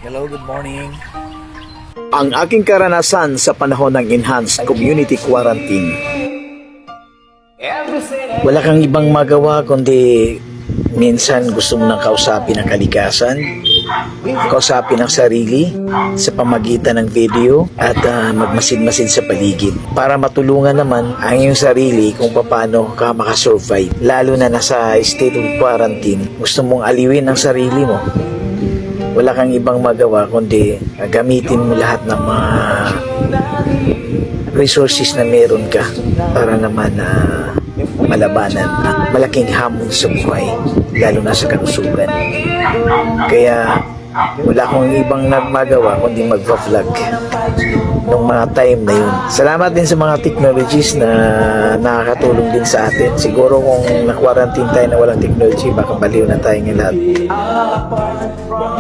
Hello, good morning. Ang aking karanasan sa panahon ng enhanced community quarantine. Wala kang ibang magawa kundi minsan gusto mo nang kausapin ang kalikasan, kausapin ang sarili sa pamagitan ng video at magmasid-masid sa paligid para matulungan naman ang iyong sarili kung paano ka makasurvive. Lalo na nasa state of quarantine, gusto mong aliwin ang sarili mo. Wala kang ibang magawa kundi gamitin mo lahat ng mga resources na meron ka para naman malabanan ang malaking hamon sa buhay, lalo na sa kalusugan. Kaya wala akong ibang nagmagawa kundi magpa-vlog nung mga time na yun. Salamat din sa mga technologies na nakakatulong din sa atin. Siguro kung na-quarantine tayo na walang technology, baka baliw na tayo ng lahat.